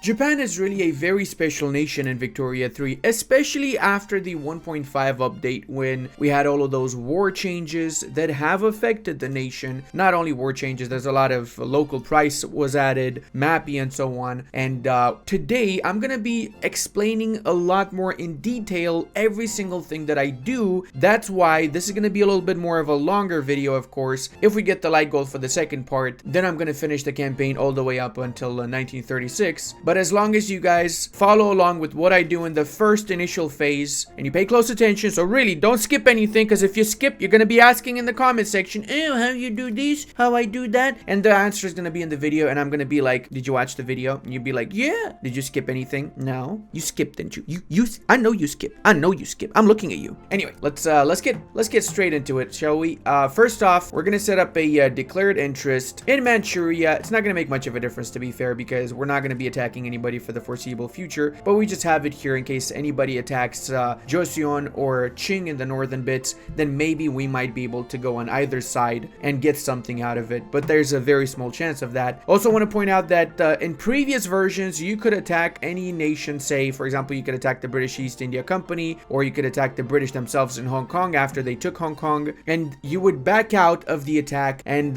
Japan is really a very special nation in Victoria 3, especially after the 1.5 update when we had all of those war changes that have affected the nation. Not only war changes, there's a lot of local price was added, MAPI and so on. And today I'm gonna be explaining a lot more in detail every single thing that I do. That's why this is gonna be a little bit more of a longer video, of course. If we get the light gold for the second part, then I'm gonna finish the campaign all the way up until 1936. But as long as you guys follow along with what I do in the first initial phase and you pay close attention, so really don't skip anything, because if you skip, you're gonna be asking in the comment section, oh, how you do this, how I do that, and the answer is gonna be in the video, and I'm gonna be like, did you watch the video? And you'd be like, yeah. Did you skip anything? No, you skipped, didn't you? I know you skipped. I know you skipped. I'm looking at you. Anyway, let's get straight into it, shall we? First off, we're gonna set up a declared interest in Manchuria. It's not gonna make much of a difference, to be fair, because we're not gonna be attacking anybody for the foreseeable future, but we just have it here in case anybody attacks Joseon or Qing in the northern bits. Then maybe we might be able to go on either side and get something out of it, but there's a very small chance of that. Also want to point out that in previous versions you could attack any nation. Say for example, you could attack the British East India Company, or you could attack the British themselves in Hong Kong after they took Hong Kong, and you would back out of the attack, and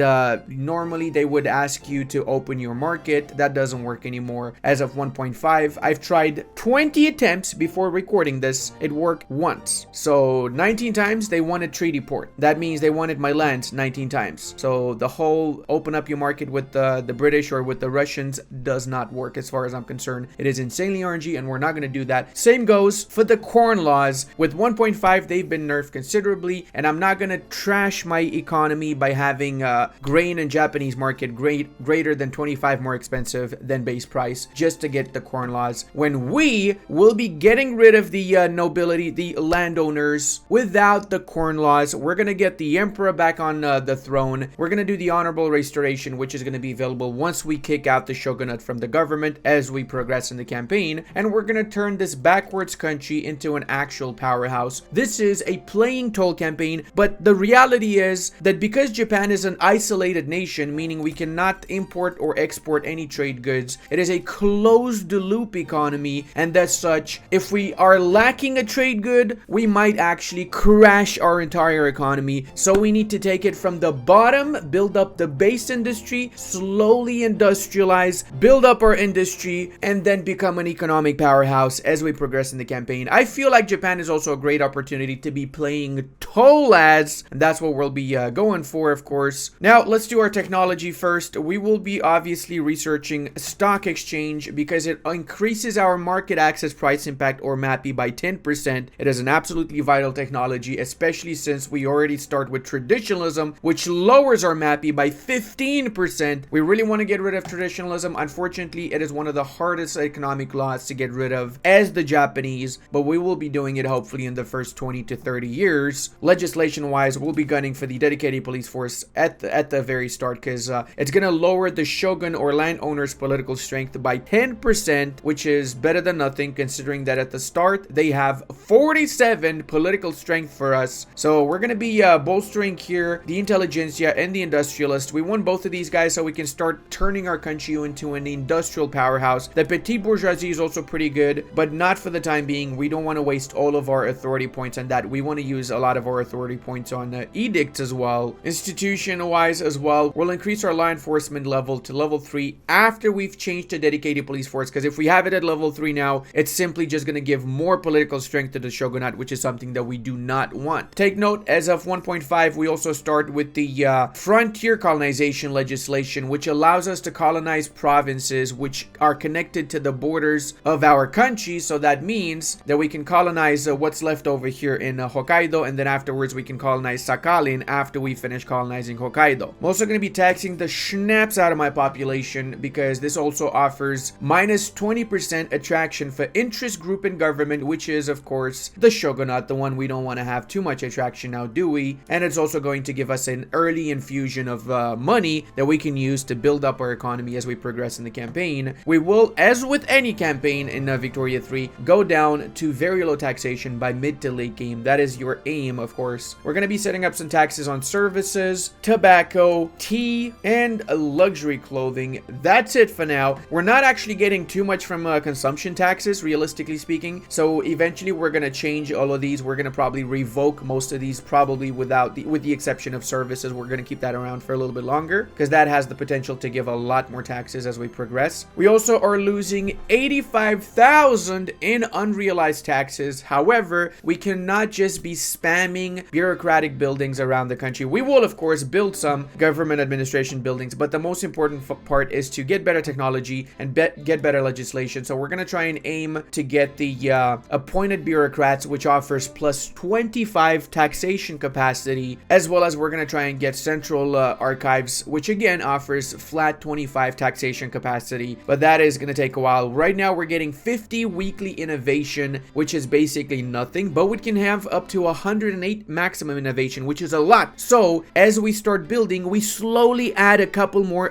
normally they would ask you to open your market. That doesn't work anymore as of 1.5. I've tried 20 attempts before recording this. It worked once. So 19 times they wanted treaty port. That means they wanted my land 19 times. So the whole open up your market with the British or with the Russians does not work as far as I'm concerned. It is insanely RNG, and we're not going to do that. Same goes for the corn laws. With 1.5, they've been nerfed considerably, and I'm not going to trash my economy by having grain and Japanese market greater than 25 more expensive than base price just to get the corn laws, when we will be getting rid of the nobility, the landowners, without the corn laws. We're gonna get the emperor back on the throne. We're gonna do the honorable restoration, which is gonna be available once we kick out the shogunate from the government as we progress in the campaign, and we're gonna turn this backwards country into an actual powerhouse. This is a playing toll campaign, but the reality is that because Japan is an isolated nation, meaning we cannot import or export any trade goods, it is a closed loop economy, and as such, if we are lacking a trade good, we might actually crash our entire economy. So we need to take it from the bottom, build up the base industry, slowly industrialize, build up our industry, and then become an economic powerhouse as we progress in the campaign. I feel like Japan is also a great opportunity to be playing toll ads, and that's what we'll be going for, of course. Now let's do our technology first. We will be obviously researching stock exchange because it increases our market access price impact, or MAPI, by 10%. It is an absolutely vital technology, especially since we already start with traditionalism, which lowers our MAPI by 15%. We really want to get rid of traditionalism. Unfortunately, it is one of the hardest economic laws to get rid of as the Japanese, but we will be doing it hopefully in the first 20 to 30 years. Legislation wise, we'll be gunning for the dedicated police force at the very start, because it's going to lower the shogun or landowner's political strength by 10%, which is better than nothing considering that at the start they have 47 political strength for us. So we're going to be bolstering here the intelligentsia and the industrialists. We want both of these guys so we can start turning our country into an industrial powerhouse. The petite bourgeoisie is also pretty good, but not for the time being. We don't want to waste all of our authority points on that. We want to use a lot of our authority points on edicts as well. Institution wise as well, we'll increase our law enforcement level to level 3 after we've changed to dedicated police force, because if we have it at level 3 now, it's simply just going to give more political strength to the shogunate, which is something that we do not want. Take note, as of 1.5, we also start with the frontier colonization legislation, which allows us to colonize provinces which are connected to the borders of our country. So that means that we can colonize what's left over here in Hokkaido, and then afterwards we can colonize Sakhalin after we finish colonizing Hokkaido. I'm also going to be taxing the schnapps out of my population, because this also offers minus 20% attraction for interest group in government, which is of course the shogunate, the one we don't want to have too much attraction now, do we? And it's also going to give us an early infusion of money that we can use to build up our economy as we progress in the campaign. We will, as with any campaign in Victoria 3, go down to very low taxation by mid to late game. That is your aim, of course. We're going to be setting up some taxes on services, tobacco, tea, and luxury clothing. That's it for now. We're not actually actually getting too much from consumption taxes, realistically speaking. So eventually we're going to change all of these. We're going to probably revoke most of these, probably with the exception of services. We're going to keep that around for a little bit longer because that has the potential to give a lot more taxes as we progress. We also are losing 85,000 in unrealized taxes. However, we cannot just be spamming bureaucratic buildings around the country. We will, of course, build some government administration buildings, but the most important part is to get better technology and get better legislation. So we're going to try and aim to get the appointed bureaucrats, which offers plus 25 taxation capacity, as well as we're going to try and get central archives, which again offers flat 25 taxation capacity, but that is going to take a while. Right now we're getting 50 weekly innovation, which is basically nothing, but we can have up to 108 maximum innovation, which is a lot. So as we start building, we slowly add a couple more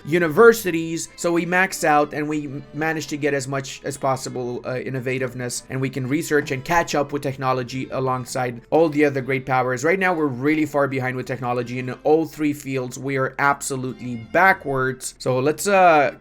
universities, so we max out and we manage to get as much as possible innovativeness, and we can research and catch up with technology alongside all the other great powers. Right now we're really far behind with technology in all three fields. We are absolutely backwards. So let's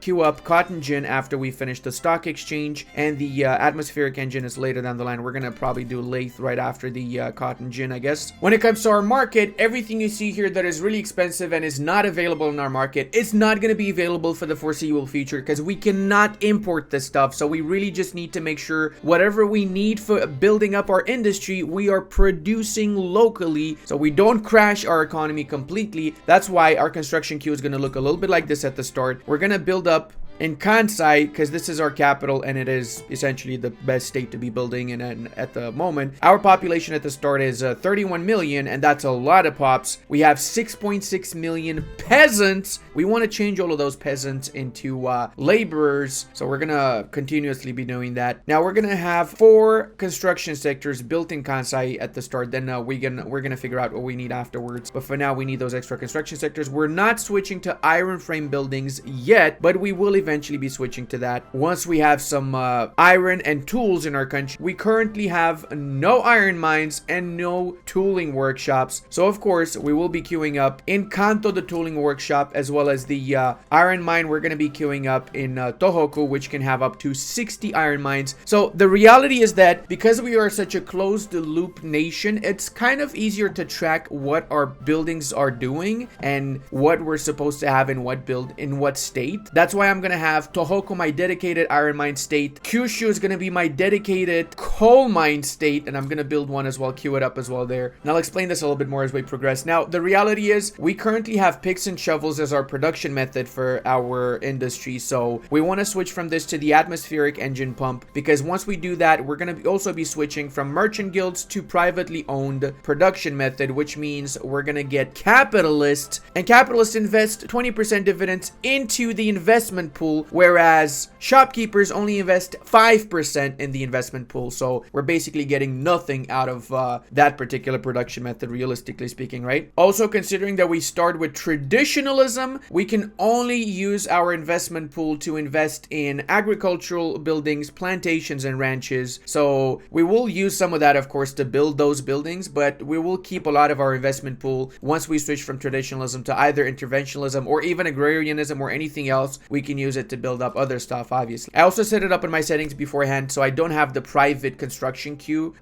queue up cotton gin after we finish the stock exchange, and the atmospheric engine is later down the line. We're gonna probably do lathe right after the cotton gin, I guess. When it comes to our market, everything you see here that is really expensive and is not available in our market, it's not going to be available for the foreseeable future because we cannot import this stuff. So we really just need to make sure whatever we need for building up our industry, we are producing locally so we don't crash our economy completely. That's why our construction queue is going to look a little bit like this at the start. We're going to build up in Kansai because this is our capital and it is essentially the best state to be building in at the moment. Our population at the start is 31 million, and that's a lot of pops. We have 6.6 million peasants. We want to change all of those peasants into laborers, so we're gonna continuously be doing that. Now we're gonna have 4 construction sectors built in Kansai at the start, then we're gonna figure out what we need afterwards, but for now we need those extra construction sectors. We're not switching to iron frame buildings yet, but we will eventually be switching to that once we have some iron and tools in our country. We currently have no iron mines and no tooling workshops, so of course we will be queuing up in Kanto the tooling workshop, as well as the iron mine. We're going to be queuing up in Tohoku, which can have up to 60 iron mines. So the reality is that because we are such a closed loop nation, it's kind of easier to track what our buildings are doing and what we're supposed to have in what build in what state. That's why I'm going to have Tohoku, my dedicated iron mine state. Kyushu is going to be my dedicated coal mine state, and I'm going to build one as well, queue it up as well there. And I'll explain this a little bit more as we progress. Now, the reality is we currently have picks and shovels as our production method for our industry. So we want to switch from this to the atmospheric engine pump, because once we do that, we're going to also be switching from merchant guilds to privately owned production method, which means we're going to get capitalists, and capitalists invest 20% dividends into the investment pool, whereas shopkeepers only invest 5% in the investment pool. So we're basically getting nothing out of that particular production method, realistically speaking, right? Also, considering that we start with traditionalism, we can only use our investment pool to invest in agricultural buildings, plantations, and ranches. So we will use some of that, of course, to build those buildings, but we will keep a lot of our investment pool once we switch from traditionalism to either interventionalism or even agrarianism or anything else. We can use it to build up other stuff, obviously. I also set it up in my settings beforehand, so I don't have the private construction queue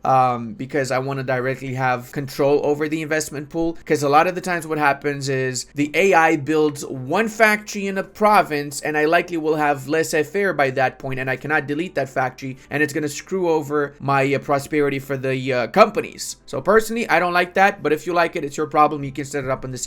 because I want to directly have control over the investment pool, because a lot of the times what happens is the AI builds one factory in a province, and I likely will have laissez-faire by that point, and I cannot delete that factory, and it's going to screw over my prosperity for the companies. So personally, I don't like that, but if you like it, it's your problem. You can set it up in the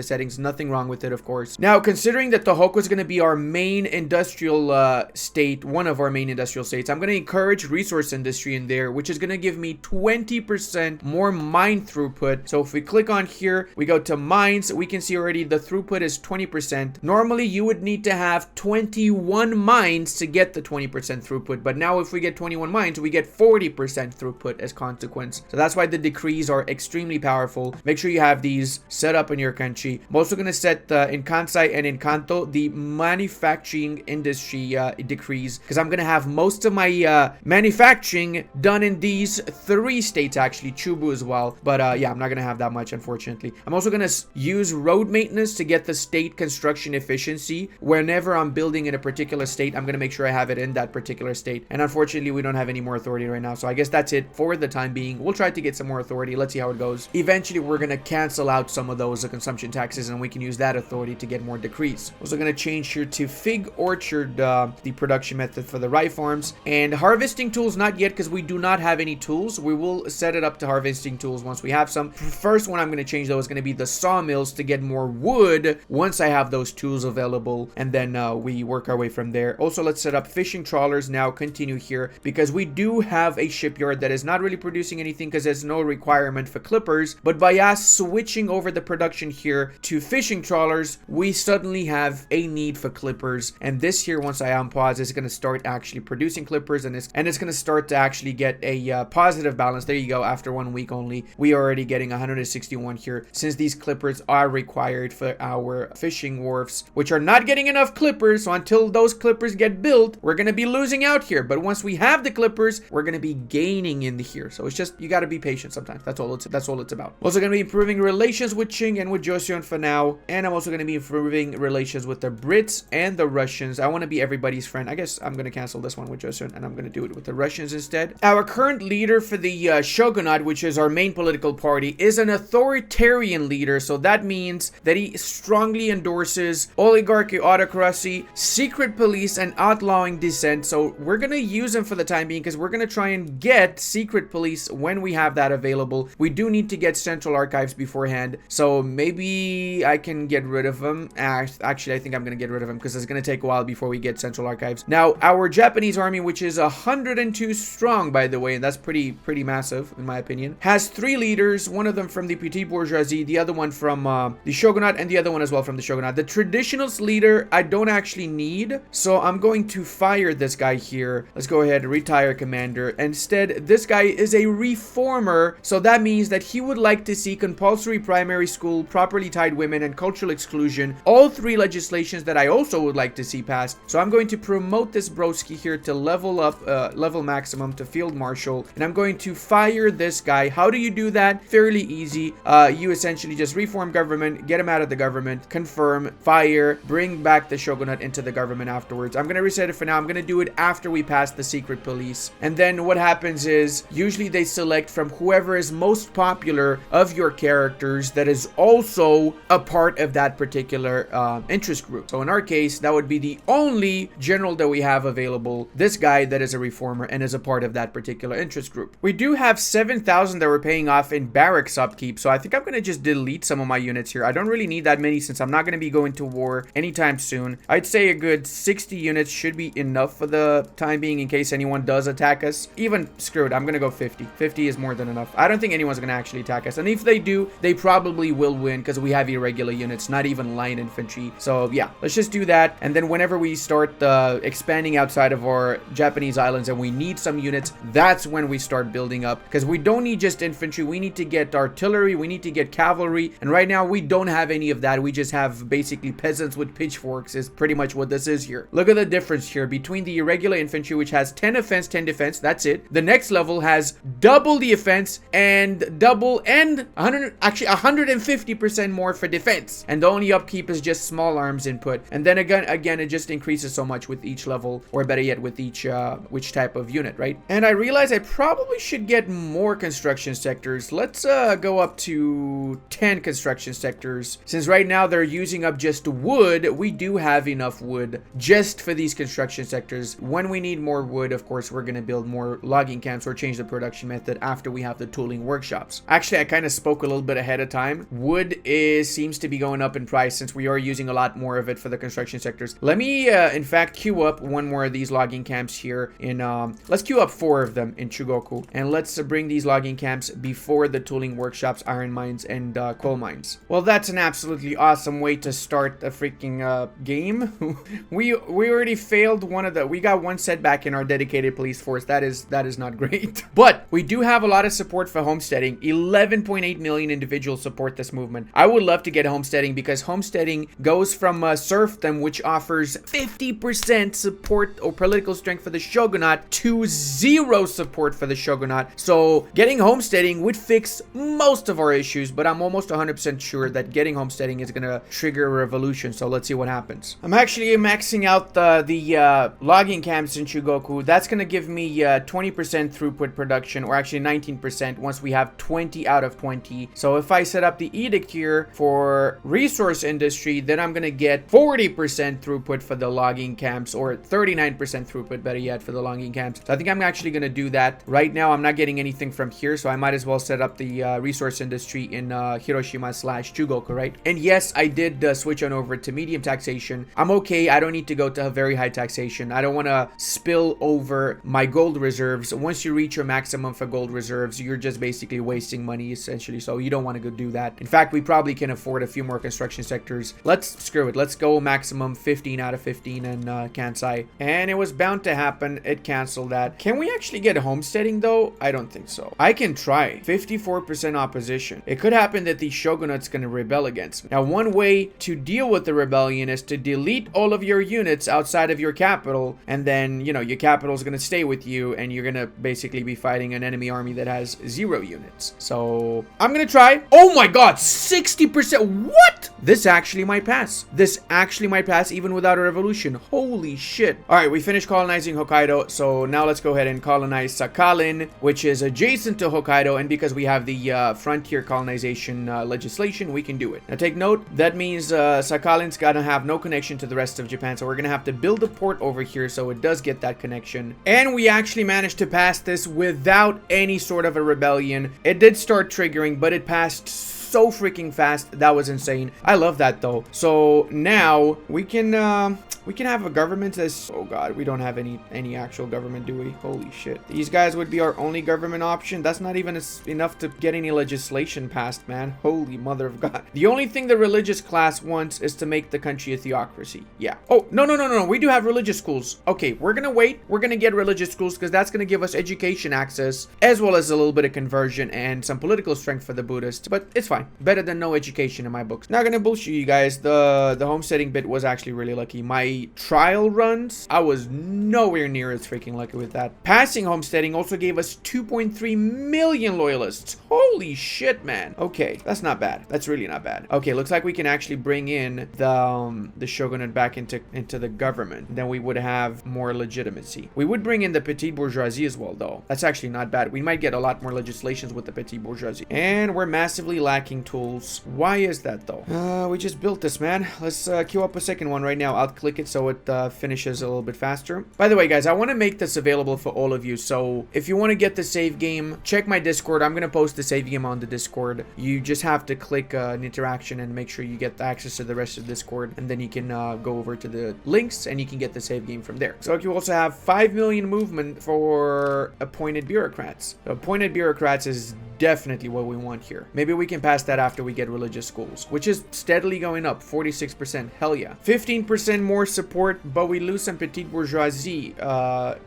settings. Nothing wrong with it, of course. Now, considering that Tohoku is going to be our main industrial state, one of our main industrial states, I'm going to encourage resource industry in there, which is going to give me 20% more mine throughput. So if we click on here, we go to mines, we can see already the throughput is 20%. Normally you would need to have 21 mines to get the 20% throughput, but now if we get 21 mines, we get 40% throughput as consequence. So that's why the decrees are extremely powerful. Make sure you have these set up in your country. I'm also going to set in Kansai and in Kanto the manufacturing manufacturing industry decrease, because I'm gonna have most of my manufacturing done in these 3 states, actually, Chubu as well. But yeah, I'm not gonna have that much, unfortunately. I'm also gonna use road maintenance to get the state construction efficiency. Whenever I'm building in a particular state, I'm gonna make sure I have it in that particular state. And unfortunately, we don't have any more authority right now, so I guess that's it for the time being. We'll try to get some more authority. Let's see how it goes. Eventually, we're gonna cancel out some of those consumption taxes, and we can use that authority to get more decrees. Also gonna change here to fig orchard, the production method for the rye farms, and harvesting tools not yet, because we do not have any tools. We will set it up to harvesting tools once we have some. First one I'm gonna change though is gonna be the sawmills to get more wood once I have those tools available, and then we work our way from there. Also, let's set up fishing trawlers now. Continue here because we do have a shipyard that is not really producing anything because there's no requirement for clippers, but by us switching over the production here to fishing trawlers, we suddenly have a need for clippers, and this here, once I unpause, is going to start actually producing clippers, and it's going to start to actually get a positive balance. There you go. After 1 week only, we are already getting 161 here, since these clippers are required for our fishing wharfs, which are not getting enough clippers. So until those clippers get built, we're going to be losing out here. But once we have the clippers, we're going to be gaining in the here. So it's just, you got to be patient sometimes. That's all it's about. Also going to be improving relations with Qing and with Joseon for now, and I'm also going to be improving relations with the Brits and the Russians. I want to be everybody's friend. I guess I'm going to cancel this one with Joseon, and I'm going to do it with the Russians instead. Our current leader for the shogunate, which is our main political party, is an authoritarian leader. So that means that he strongly endorses oligarchy, autocracy, secret police, and outlawing dissent. So we're going to use him for the time being because we're going to try and get secret police when we have that available. We do need to get central archives beforehand, so maybe I can get rid of him. Actually, I think I'm going to get rid of him because it's going to take a while before we get central archives. Now, our Japanese army, which is 102 strong, by the way, and that's pretty massive in my opinion, has 3 leaders, one of them from the petit bourgeoisie, the other one from the shogunate, and the other one as well from the shogunate. The traditionalist leader I don't actually need, so I'm going to fire this guy here. Let's go ahead and retire commander. Instead, this guy is a reformer, so that means that he would like to see compulsory primary school, properly tied women, and cultural exclusion. All 3 legislations that I also would like to see passed. So I'm going to promote this broski here to level up, level maximum to field marshal, and I'm going to fire this guy. How do you do that? Fairly easy. You essentially just reform government, get him out of the government, confirm, fire, bring back the shogunate into the government afterwards. I'm going to reset it for now. I'm going to do it after we pass the secret police. And then what happens is, usually they select from whoever is most popular of your characters that is also a part of that particular interest group. So in our case, that would be the only general that we have available, this guy that is a reformer and is a part of that particular interest group. We do have 7,000 that we're paying off in barracks upkeep, so I think I'm going to just delete some of my units here. I don't really need that many since I'm not going to be going to war anytime soon. I'd say a good 60 units should be enough for the time being in case anyone does attack us. Even, screw it, I'm going to go 50. 50 is more than enough. I don't think anyone's going to actually attack us, and if they do, they probably will win because we have irregular units, not even line infantry. So yeah, let's just do that, and then whenever we start expanding outside of our Japanese islands and we need some units, that's when we start building up, because we don't need just infantry, we need to get artillery, we need to get cavalry, and right now we don't have any of that. We just have basically peasants with pitchforks is pretty much what this is here. Look at the difference here between the irregular infantry, which has 10 offense, 10 defense, that's it. The next level has double the offense and double and 150% more for defense, and the only upkeep is just small arms input. And then again it just increases so much with each level, or better yet with each which type of unit, right? And I realize I probably should get more construction sectors. Let's go up to 10 construction sectors. Since right now they're using up just wood, we do have enough wood just for these construction sectors. When we need more wood, of course, we're going to build more logging camps or change the production method after we have the tooling workshops. Actually, I kind of spoke a little bit ahead of time. Wood seems to be going up in price since we are using a lot more of it for the construction sectors. Let me, in fact, queue up one more of these logging camps here in, let's queue up 4 of them in Chugoku, and let's bring these logging camps before the tooling workshops, iron mines, and coal mines. Well, that's an absolutely awesome way to start a freaking game. we already failed one of the, we got one setback in our dedicated police force. That is not great. But we do have a lot of support for homesteading. 11.8 million individuals support this movement. I would love to get homesteading because homesteading goes from serfdom, which offers 50% support or political strength for the shogunate to 0 support for the shogunate. So getting homesteading would fix most of our issues, but I'm almost 100% sure that getting homesteading is gonna trigger a revolution. So let's see what happens. I'm actually maxing out the logging camps in Chugoku. That's gonna give me 20% throughput production, or actually 19% once we have 20 out of 20. So if I set up the edict here for resource industry, then I'm gonna get 40% throughput for the logging camps, or 39% throughput, better yet, for the logging camps. So I think I'm actually gonna do that. Right now I'm not getting anything from here, so I might as well set up the resource industry in Hiroshima / Chugoku, right? And yes, I did switch on over to medium taxation. I'm okay. I don't need to go to a very high taxation. I don't want to spill over my gold reserves. Once you reach your maximum for gold reserves, you're just basically wasting money, essentially. So you don't want to go do that. In fact, we probably can afford a few more construction sectors. Screw it. Let's go maximum 15 out of 15 in Kansai. And it was bound to happen. It canceled that. Can we actually get homesteading though? I don't think so. I can try. 54% opposition. It could happen that the shogunate's going to rebel against me. Now, one way to deal with the rebellion is to delete all of your units outside of your capital, and then, you know, your capital is going to stay with you, and you're going to basically be fighting an enemy army that has 0 units. So I'm going to try. Oh my god, 60%. What? This actually might pass. This actually might pass even without a revolution. Holy shit. All right, we finished colonizing Hokkaido, so now let's go ahead and colonize Sakhalin, which is adjacent to Hokkaido, and because we have the frontier colonization legislation, we can do it. Now take note, that means Sakhalin's gonna have no connection to the rest of Japan, so we're gonna have to build a port over here so it does get that connection. And we actually managed to pass this without any sort of a rebellion. It did start triggering, but it passed so freaking fast. That was insane. I love that though. So now we can have a government as, oh god, we don't have any actual government, do we? Holy shit. These guys would be our only government option. That's not even enough to get any legislation passed, man. Holy mother of god. The only thing the religious class wants is to make the country a theocracy. Yeah. Oh, no. We do have religious schools. Okay, we're gonna wait. We're gonna get religious schools because that's gonna give us education access as well as a little bit of conversion and some political strength for the Buddhists. But it's fine. Better than no education in my books. Not gonna bullshit you guys. The homesteading bit was actually really lucky. My trial runs, I was nowhere near as freaking lucky with that. Passing homesteading also gave us 2.3 million loyalists. Holy shit, man. Okay, that's not bad. That's really not bad. Okay, looks like we can actually bring in the shogunate back into the government. Then we would have more legitimacy. We would bring in the petite bourgeoisie as well, though. That's actually not bad. We might get a lot more legislations with the petite bourgeoisie. And we're massively lacking tools. Why is that, though? We just built this, man. Let's queue up a second one right now. I'll click it so it finishes a little bit faster. By the way, guys, I want to make this available for all of you. So if you want to get the save game, check my Discord. I'm going to post the save game on the Discord. You just have to click an interaction and make sure you get access to the rest of Discord. And then you can go over to the links and you can get the save game from there. So you also have 5 million movement for appointed bureaucrats. So appointed bureaucrats is definitely what we want here. Maybe we can pass that after we get religious schools, which is steadily going up. 46%. Hell yeah. 15% more support, but we lose some petite bourgeoisie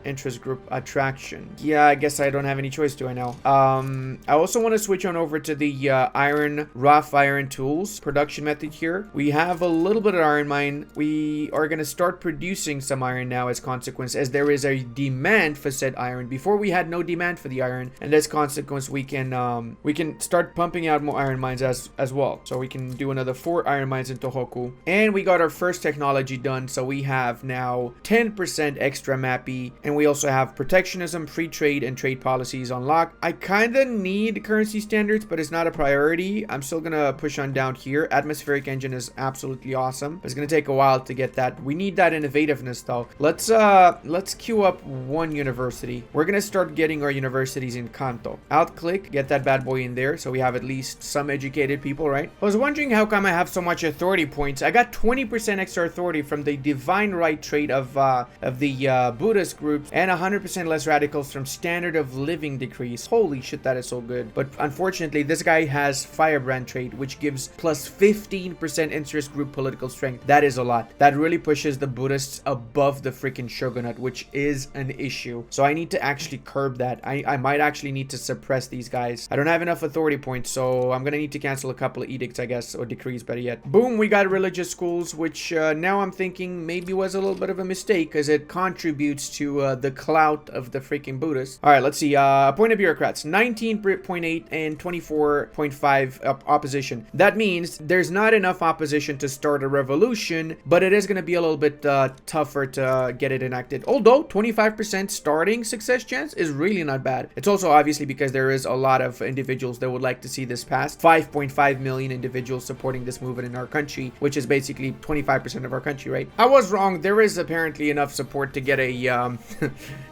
interest group attraction. Yeah, I guess I don't have any choice, do I now? I also want to switch on over to the rough iron tools production method here. We have a little bit of iron mine. We are going to start producing some iron now as consequence, as there is a demand for said iron. Before we had no demand for the iron, and as consequence we can start pumping out more iron mines as well. So we can do another 4 iron mines in Tohoku. And we got our first technology done, so we have now 10% extra mappy, and we also have protectionism, free trade, and trade policies unlocked. I kind of need currency standards, but it's not a priority. I'm still gonna push on down here. Atmospheric engine is absolutely awesome. It's gonna take a while to get that. We need that innovativeness though. Let's queue up one university. We're gonna start getting our universities in Kanto. Alt click, get that bad boy in there, so we have at least some educated people, right? I was wondering how come I have so much authority points. I got 20% extra authority from the divine right trait of the Buddhist groups, and 100% less radicals from standard of living decrease. Holy shit, that is so good. But unfortunately, this guy has firebrand trait, which gives plus 15% interest group political strength. That is a lot. That really pushes the Buddhists above the freaking shogunate, which is an issue. So I need to actually curb that. I might actually need to suppress these guys. nice. I don't have enough authority points, so I'm gonna need to cancel a couple of edicts, I guess, or decrees, better yet. Boom, we got religious schools, which now I'm thinking maybe was a little bit of a mistake, because it contributes to the clout of the freaking Buddhists. All right, let's see. Appointed bureaucrats, 19.8 and 24.5 opposition. That means there's not enough opposition to start a revolution, but it is going to be a little bit tougher to get it enacted. Although 25% starting success chance is really not bad. It's also obviously because there is a lot of individuals that would like to see this passed. 5.5 million individuals supporting this movement in our country, which is basically 25% of our country, right? I was wrong. There is apparently enough support to get a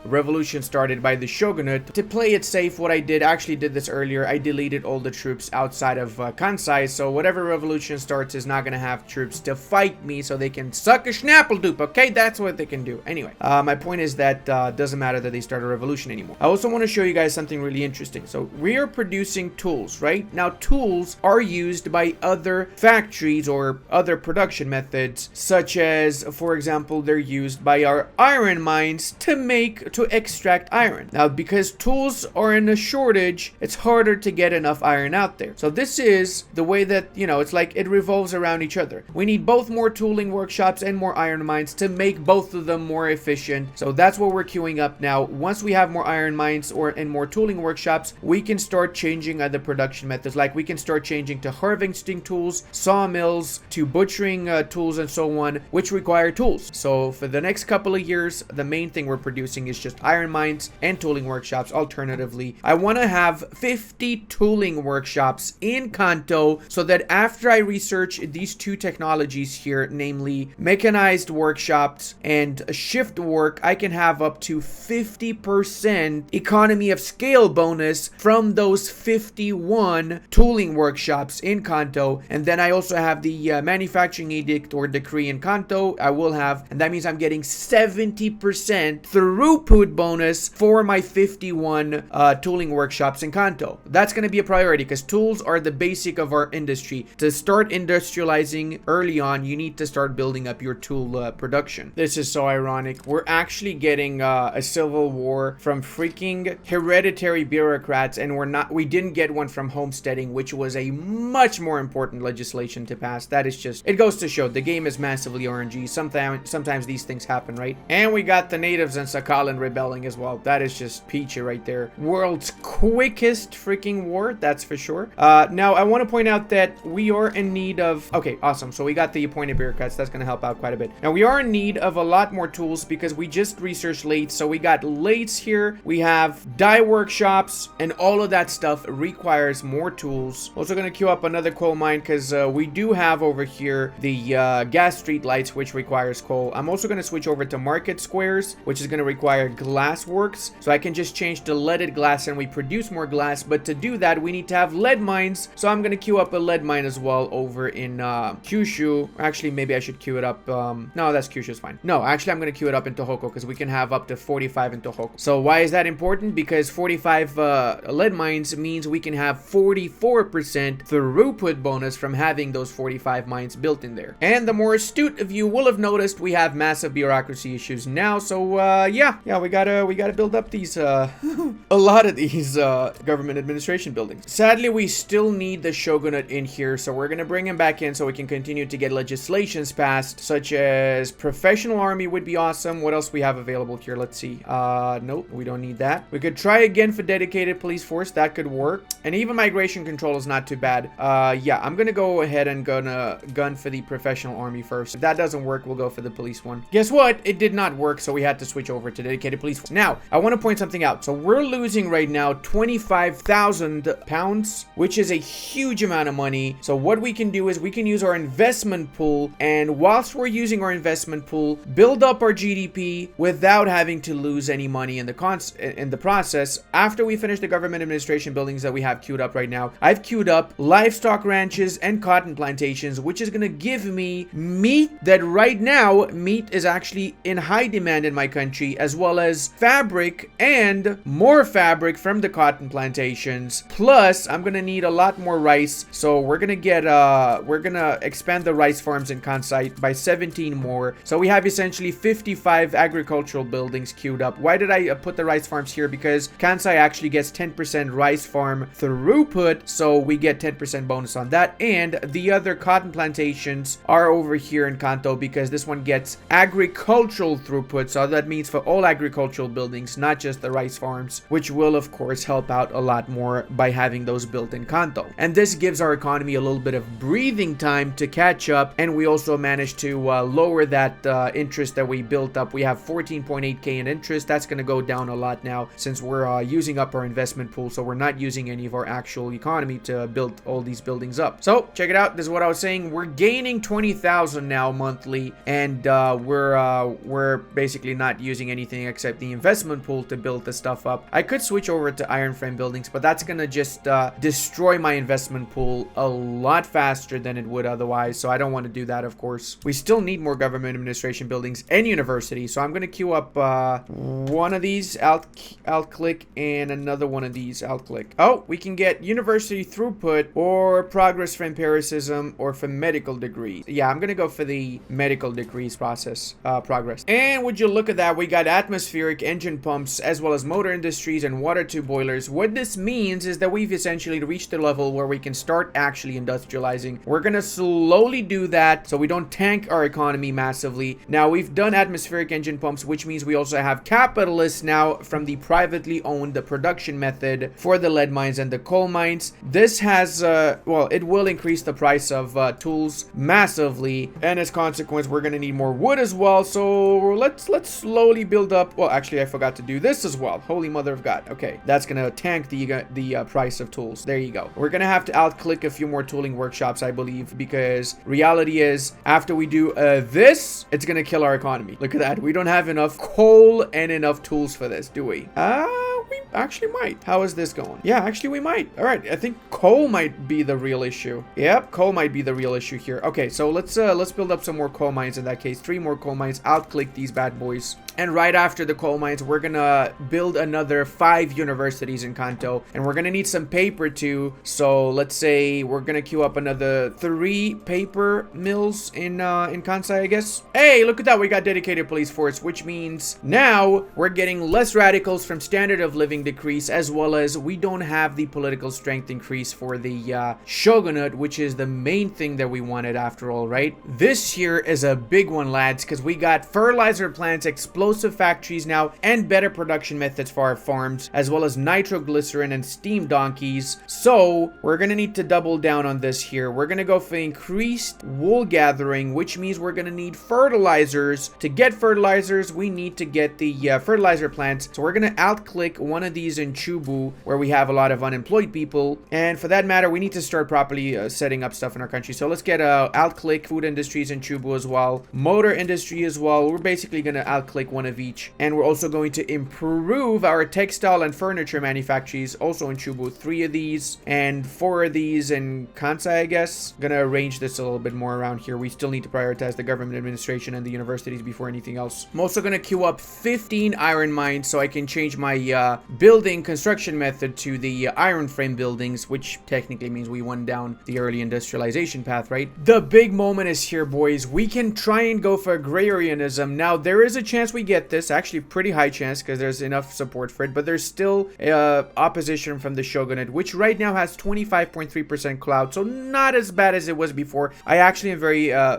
revolution started by the shogunate. To play it safe, what I actually did this earlier, I deleted all the troops outside of Kansai, so whatever revolution starts is not going to have troops to fight me, so they can suck a schnappeldoop, okay? That's what they can do. Anyway, my point is that doesn't matter that they start a revolution anymore. I also want to show you guys something really interesting. So we are producing tools, right? Now tools are used by other factories or other production methods, such as, for example, they're used by our iron mines to extract iron. Now, because tools are in a shortage, it's harder to get enough iron out there. So this is the way that, you know, it's like it revolves around each other. We need both more tooling workshops and more iron mines to make both of them more efficient. So that's what we're queuing up now. Once we have more iron mines and more tooling workshops, we can start changing other production methods. Like we can start changing to harvesting tools, sawmills, to butchering tools and so on, which require tools. So for the next couple of years, the main thing we're producing is just iron mines and tooling workshops. Alternatively, I want to have 50 tooling workshops in Kanto, so that after I research these two technologies here, namely mechanized workshops and shift work, I can have up to 50% economy of scale bonus from those 51 tooling workshops in Kanto. And then I also have the manufacturing edict or decree in Kanto. I will have, and that means I'm getting 70% throughput bonus for my 51 tooling workshops in Kanto. That's going to be a priority because tools are the basic of our industry. To start industrializing early on, you need to start building up your tool production. This is so ironic. We're actually getting a civil war from freaking hereditary bureaucrats, and we didn't get one from homesteading, which was a much more important legislation to pass. That is just, it goes to show the game is massively RNG. Sometimes these things happen, right? And we got the natives and Sakhalin rebelling as well. That is just peachy right there. World's quickest freaking war, that's for sure. Now I want to point out that we are in need of, okay, awesome. So we got the appointed bureaucrats. That's going to help out quite a bit. Now we are in need of a lot more tools because we just researched lathes. So we got lathes here. We have dye workshops, and all of that stuff requires more tools. Also going to queue up another coal mine because we do have over here the gas street lights, which requires coal. I'm also going to switch over to market squares, which is going to require glass works. So I can just change to leaded glass and we produce more glass. But to do that, we need to have lead mines. So I'm going to queue up a lead mine as well over in Kyushu. Actually, maybe I should queue it up. No, that's Kyushu's fine. No, actually, I'm going to queue it up in Tohoku because we can have up to 45 in Tohoku. So why is that important? Because 45 lead mines means we can have 44% throughput bonus from having those 45 mines built in there. And the more astute of you will have noticed we have massive bureaucracy issues now. So yeah, we gotta build up these a lot of these government administration buildings. Sadly, we still need the shogunate in here, so we're gonna bring him back in so we can continue to get legislations passed, such as professional army would be awesome. What else we have available here? Let's see. Nope, we don't need that. We could try again for dedicated police force. That could work. And even migration control is not too bad. Yeah, I'm gonna go ahead and gonna gun for the professional army first. If that doesn't work, we'll go for the police one. Guess what? It did not work, so we had to switch over to dedicated police force. Now, I want to point something out. So we're losing right now 25,000 pounds, which is a huge amount of money. So what we can do is we can use our investment pool, and whilst we're using our investment pool, build up our GDP without having to lose any money in the process. After we finish the government administration buildings that we have queued up right now, I've queued up livestock ranches and cotton plantations, which is going to give me meat that right now, meat is actually in high demand in my country, as well as fabric and more fabric from the cotton plantations. Plus, I'm going to need a lot more rice. So we're going to expand the rice farms in Kansai by 17 more. So we have essentially 55 agricultural buildings queued up. Why did I put the rice farms here? Because Kansai actually gets 10% rice farm throughput, so we get 10% bonus on that. And the other cotton plantations are over here in Kanto because this one gets agricultural throughput, so that means for all agricultural buildings, not just the rice farms, which will of course help out a lot more by having those built in Kanto. And this gives our economy a little bit of breathing time to catch up, and we also managed to lower that interest that we built up. We have 14.8k in interest. That's going to go down a lot now since we're using up our investment pool, so we're not using any of our actual economy to build all these buildings up. So check it out. This is what I was saying. We're gaining 20,000 now monthly, and we're basically not using anything except the investment pool to build the stuff up. I could switch over to iron frame buildings, but that's gonna just destroy my investment pool a lot faster than it would otherwise, so I don't want to do that. Of course, we still need more government administration buildings and universities, so I'm gonna queue up one of these, alt click, and another one of these, alt click. Oh, we can get university throughput or progress for empiricism or for medical degrees. Yeah, I'm gonna go for the medical degrees progress. And would you look at that, we got atmospheric engine pumps as well as motor industries and water tube boilers. What this means is that we've essentially reached the level where we can start actually industrializing. We're gonna slowly do that so we don't tank our economy massively. Now, we've done atmospheric engine pumps, which means we also have capitalists now from the privately owned production method for the lead mines and the coal mines. This has well, it will increase the price of tools massively, and as a consequence we're gonna need more wood as well. So let's slowly build up. Well, actually I forgot to do this as well. Holy mother of God. Okay, that's gonna tank the price of tools. There you go. We're gonna have to alt click a few more tooling workshops, I believe, because reality is after we do this, it's gonna kill our economy. Look at that. We don't have enough coal and enough tools for this, do we? We actually might. How is this going? Yeah, actually we might. All right, I think coal might be the real issue. Yep, coal might be the real issue here. Okay, so let's build up some more coal mines in that case. 3 more coal mines. Out click these bad boys. And right after the coal mines, we're gonna build another 5 universities in Kanto, and we're gonna need some paper too. So let's say we're gonna queue up another 3 paper mills in Kansai, I guess. Hey, look at that, we got dedicated police force, which means now we're getting less radicals from standard of living decrease, as well as we don't have the political strength increase for the shogunate, which is the main thing that we wanted after all, right? This here is a big one, lads, because we got fertilizer plants, explosive factories now, and better production methods for our farms, as well as nitroglycerin and steam donkeys. So we're gonna need to double down on this here. We're gonna go for increased wool gathering, which means we're gonna need fertilizers. To get fertilizers, we need to get the fertilizer plants. So we're gonna alt click one of these in Chubu, where we have a lot of unemployed people, and for that matter we need to start properly setting up stuff in our country. So let's get alt click food industries in Chubu as well, motor industry as well. We're basically gonna alt click one of each, and we're also going to improve our textile and furniture manufactories also in Chubu. 3 of these and 4 of these in Kansai, I guess. Gonna arrange this a little bit more around here. We still need to prioritize the government administration and the universities before anything else. I'm also gonna queue up 15 iron mines so I can change my building construction method to the iron frame buildings, which technically means we went down the early industrialization path, right? The big moment is here, boys. We can try and go for agrarianism. Now, there is a chance we get this, actually pretty high chance because there's enough support for it, but there's still opposition from the shogunate, which right now has 25.3% clout, so not as bad as it was before. I actually am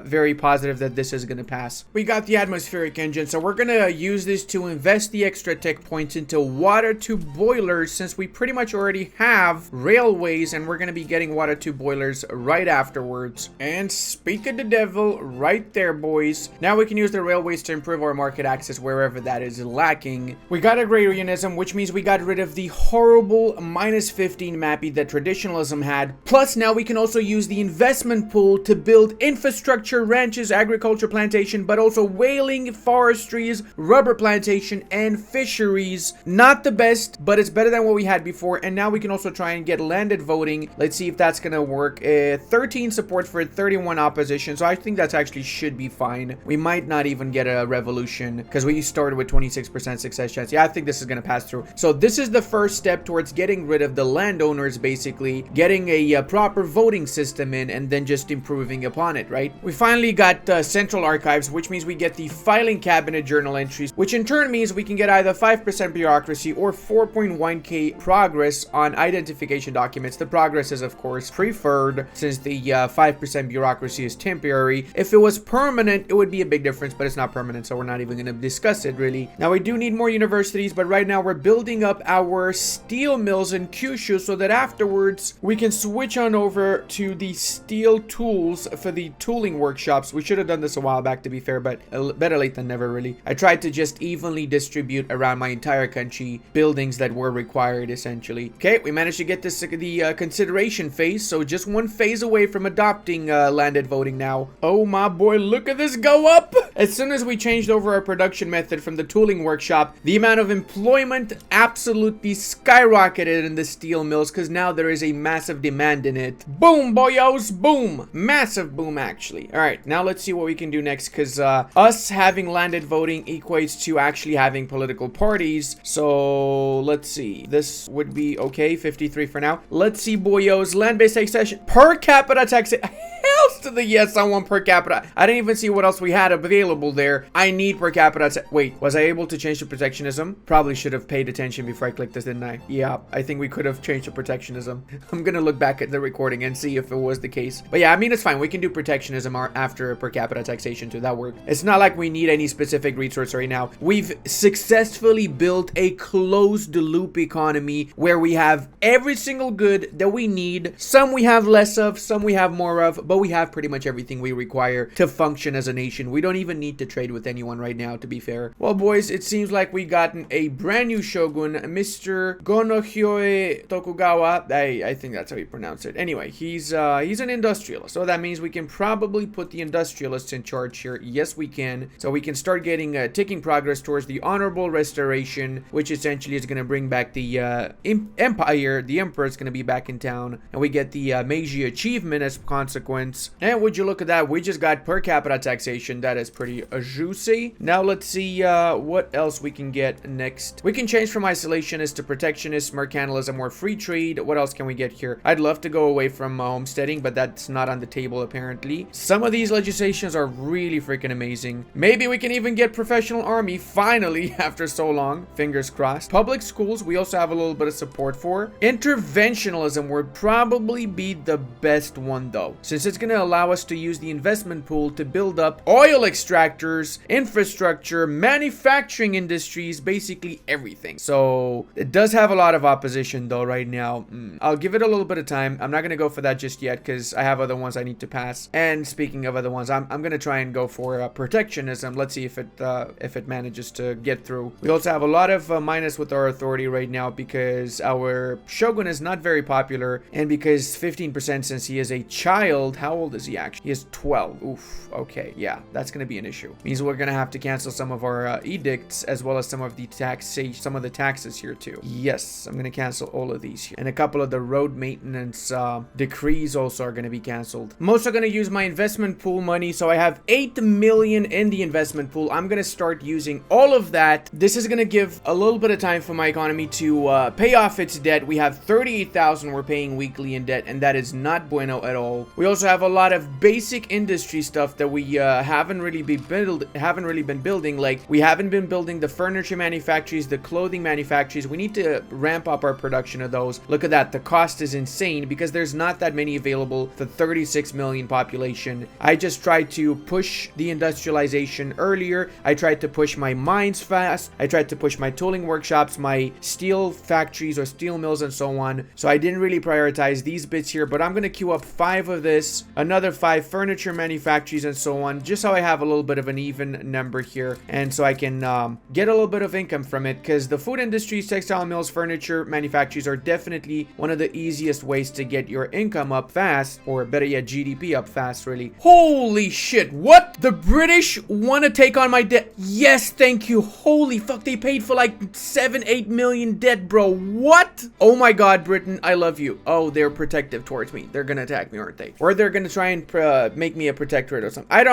very positive that this is going to pass. We got the atmospheric engine, so we're going to use this to invest the extra tech points into water tube boilers, since we pretty much already have railways, and we're going to be getting water tube boilers right afterwards. And speak of the devil, right there, boys. Now we can use the railways to improve our market access wherever that is lacking. We got agrarianism, which means we got rid of the horrible -15 mappy that traditionalism had. Plus, now we can also use the investment pool to build infrastructure, ranches, agriculture, plantation, but also whaling, forestries, rubber plantation, and fisheries. Not the best, but it's better than what we had before. And now we can also try and get landed voting. Let's see if that's gonna work. 13 support for 31 opposition, so I think that actually should be fine. We might not even get a revolution, because because we started with 26% success chance. Yeah, I think this is going to pass through. So this is the first step towards getting rid of the landowners, basically getting a proper voting system in, and then just improving upon it, right? We finally got central archives, which means we get the filing cabinet journal entries, which in turn means we can get either 5% bureaucracy or 4.1k progress on identification documents. The progress is of course preferred since the 5% bureaucracy is temporary. If it was permanent, it would be a big difference, but it's not permanent, so we're not even going to discuss it really. Now we do need more universities, but right now we're building up our steel mills in Kyushu so that afterwards we can switch on over to the steel tools for the tooling workshops. We should have done this a while back, to be fair, but better late than never really. I tried to just evenly distribute around my entire country buildings that were required essentially. Okay, we managed to get this the consideration phase, so just one phase away from adopting landed voting now. Oh my boy, look at this go up! As soon as we changed over our production method from the tooling workshop, the amount of employment absolutely skyrocketed in the steel mills because now there is a massive demand in it. Boom, boyos, boom! Massive boom, actually. Alright, now let's see what we can do next, because us having landed voting equates to actually having political parties. So let's see. This would be okay, 53 for now. Let's see, boyos. Land-based taxation. Per capita taxation. Hells to the yes, I want per capita. I didn't even see what else we had available there. I need per capita. Wait, was I able to change to protectionism? Probably should have paid attention before I clicked this, didn't I? Yeah, I think we could have changed to protectionism. I'm gonna look back at the recording and see if it was the case. But yeah, I mean, it's fine. We can do protectionism after per capita taxation too. That worked. It's not like we need any specific resource right now. We've successfully built a closed loop economy where we have every single good that we need. Some we have less of, some we have more of, but we have pretty much everything we require to function as a nation. We don't even need to trade with anyone right now, to be fair. Well, boys, it seems like we gotten a brand new shogun, Mr. Gonohyoe Tokugawa. I think that's how you pronounce it. Anyway, he's an industrialist, so that means we can probably put the industrialists in charge here. Yes, we can. So we can start getting ticking progress towards the honorable restoration, which essentially is going to bring back the empire. The emperor is going to be back in town, and we get the Meiji achievement as a consequence. And would you look at that, we just got per capita taxation. That is pretty juicy. Now let's see what else we can get next. We can change from isolationist to protectionist, mercantilism, or free trade. What else can we get here? I'd love to go away from homesteading, but that's not on the table apparently. Some of these legislations are really freaking amazing. Maybe we can even get professional army finally after so long. Fingers crossed. Public schools, we also have a little bit of support for. Interventionalism would probably be the best one though, since it's going to allow us to use the investment pool to build up oil extractors, infrastructure, manufacturing industries, basically everything. So it does have a lot of opposition though right now. I'll give it a little bit of time. I'm not going to go for that just yet because I have other ones I need to pass. And speaking of other ones, I'm going to try and go for protectionism. Let's see if it manages to get through. We also have a lot of minus with our authority right now because our shogun is not very popular, and because 15% since he is a child. How old is he actually? He is 12. Oof. Okay. Yeah, that's going to be an issue. Means we're going to have to cancel some of our edicts as well as some of the taxes here too. Yes, I'm going to cancel all of these here. And a couple of the road maintenance decrees also are going to be canceled. I'm also going to use my investment pool money. So I have 8 million in the investment pool. I'm going to start using all of that. This is going to give a little bit of time for my economy to pay off its debt. We have 38,000 we're paying weekly in debt, and that is not bueno at all. We also have a lot of basic industry stuff that we haven't really been building. Like, we haven't been building the furniture manufactories, the clothing manufactories. We need to ramp up our production of those. Look at that. The cost is insane because there's not that many available for 36 million population. I just tried to push the industrialization earlier. I tried to push my mines fast. I tried to push my tooling workshops, my steel factories or steel mills and so on. So I didn't really prioritize these bits here, but I'm going to queue up 5 of this, another 5 furniture manufactories and so on, just so I have a little bit of an even number here, and so I can get a little bit of income from it, because the food industries, textile mills, furniture manufactories are definitely one of the easiest ways to get your income up fast, or better yet, GDP up fast, really. Holy shit, what? The British want to take on my debt? Yes, thank you. Holy fuck, they paid for like 7-8 million debt, bro. What? Oh my god, Britain, I love you. Oh, they're protective towards me. They're gonna attack me, aren't they? Or they're gonna try and make me a protectorate or something. I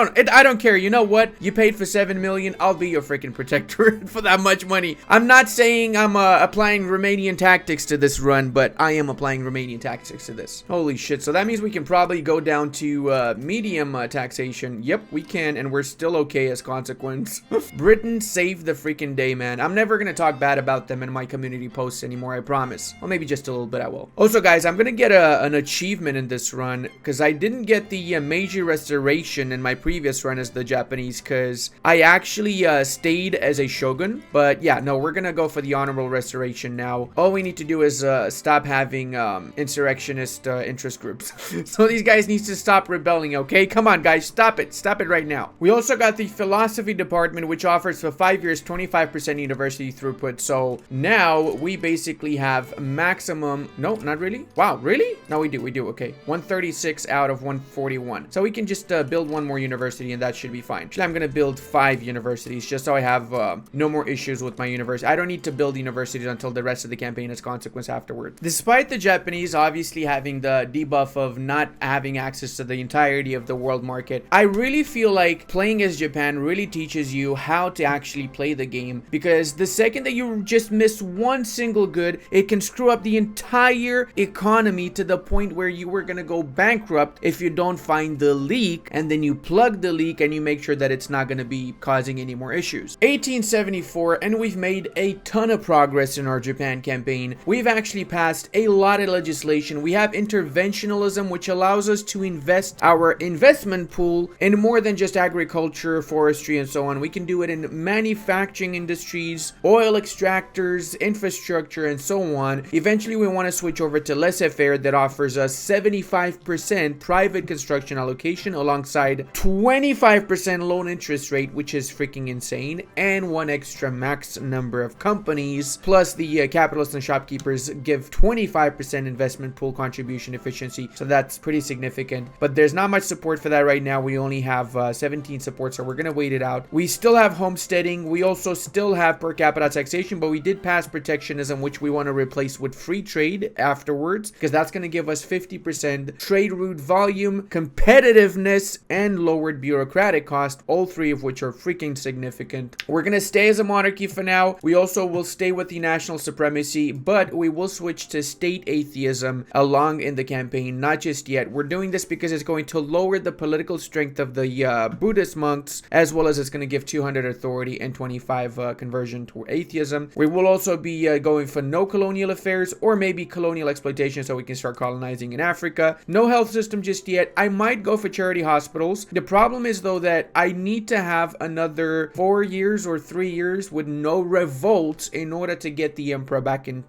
don't care. You know what? You paid for 7 million. I'll be your freaking protectorate for that much money. I'm not saying I'm applying Romanian tactics to this run, but I am applying Romanian tactics to this. Holy shit. So that means we can probably go down to medium taxation. Yep, we can, and we're still okay as consequence. Britain saved the freaking day, man. I'm never gonna talk bad about them in my community posts anymore, I promise. Well, maybe just a little bit I will. Also, guys, I'm gonna get an achievement in this run, because I didn't get the Meiji Restoration in my previous run as the Japanese, because I actually stayed as a shogun. But yeah, no, we're gonna go for the honorable restoration now. All we need to do is stop having insurrectionist interest groups. So these guys need to stop rebelling, okay? Come on, guys, stop it. Stop it right now. We also got the philosophy department, which offers for 5 years 25% university throughput. So now we basically have maximum. No, not really. Wow, really? No, we do. Okay, 136 out of 141. So we can just build one more university, and that should be fine. Actually, I'm gonna build 5 universities just so I have no more issues with my university. I don't need to build universities until the rest of the campaign as consequence afterward. Despite the Japanese obviously having the debuff of not having access to the entirety of the world market, I really feel like playing as Japan really teaches you how to actually play the game, because the second that you just miss one single good, it can screw up the entire economy to the point where you were gonna go bankrupt if you don't find the leak, and then you plug the leak and you make sure that it's not gonna be causing any more issues. 1874, and we've made a ton of progress in our Japan campaign. We've actually passed a lot of legislation. We have interventionalism, which allows us to invest our investment pool in more than just agriculture, forestry, and so on. We can do it in manufacturing industries, oil extractors, infrastructure, and so on. Eventually, we want to switch over to laissez-faire that offers us 75% private construction allocation alongside 25% loan interest rate, which is freaking insane, and one extra max number of companies, plus the capitalists and shopkeepers give 25% investment pool contribution efficiency, so that's pretty significant. But there's not much support for that right now. We only have 17 support, so we're gonna wait it out. We still have homesteading. We also still have per capita taxation, but we did pass protectionism, which we want to replace with free trade afterwards, because that's going to give us 50% trade route volume, competitiveness, and lowered bureaucratic cost, all three of which are freaking significant. We're going to stay as a monarchy for now. We also will stay with the national supremacy, but we will switch to state atheism along in the campaign. Not just yet. We're doing this because it's going to lower the political strength of the Buddhist monks, as well as it's going to give 200 authority and 25 conversion to atheism. We will also be going for no colonial affairs, or maybe colonial exploitation, so we can start colonizing in Africa. No health system just yet. I might go for charity hospitals. The problem is, though, that I need to have another 4 years or 3 years with no revolts in order to get the emperor back in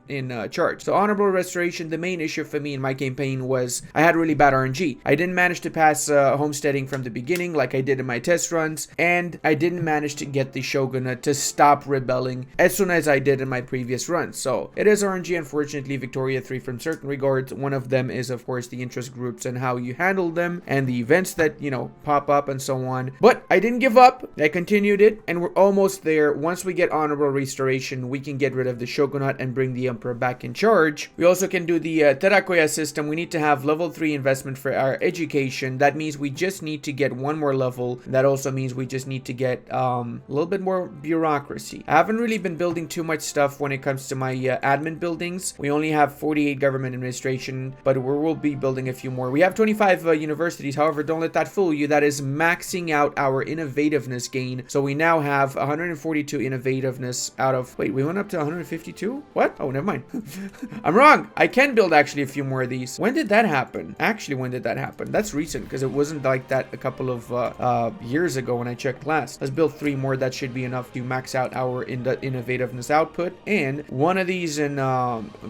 charge. So honorable restoration, the main issue for me in my campaign was I had really bad RNG. I didn't manage to pass homesteading from the beginning like I did in my test runs, and I didn't manage to get the shogunate to stop rebelling as soon as I did in my previous run. So it is RNG, unfortunately, Victoria 3 from certain regards. One of them is, of course, the interest groups and how you handle them and the events that, you know, pop up and so on. But I didn't give up. I continued it, and we're almost there. Once we get honorable restoration, we can get rid of the shogunate and bring the emperor back in charge. We also can do the Terakoya system. We need to have level 3 investment for our education. That means we just need to get one more level. That also means we just need to get a little bit more bureaucracy. I haven't really been building too much stuff when it comes to my admin buildings. We only have 48 government administration, but we will be building a few more. We have 25 universities. However, don't let that fool you. That is maxing out our innovativeness gain. So we now have 142 innovativeness out of... Wait, we went up to 152? What? Oh, never mind. I'm wrong. I can build actually a few more of these. When did that happen? Actually, when did that happen? That's recent, because it wasn't like that a couple of years ago when I checked last. Let's build 3 more. That should be enough to max out our innovativeness output, and one of these in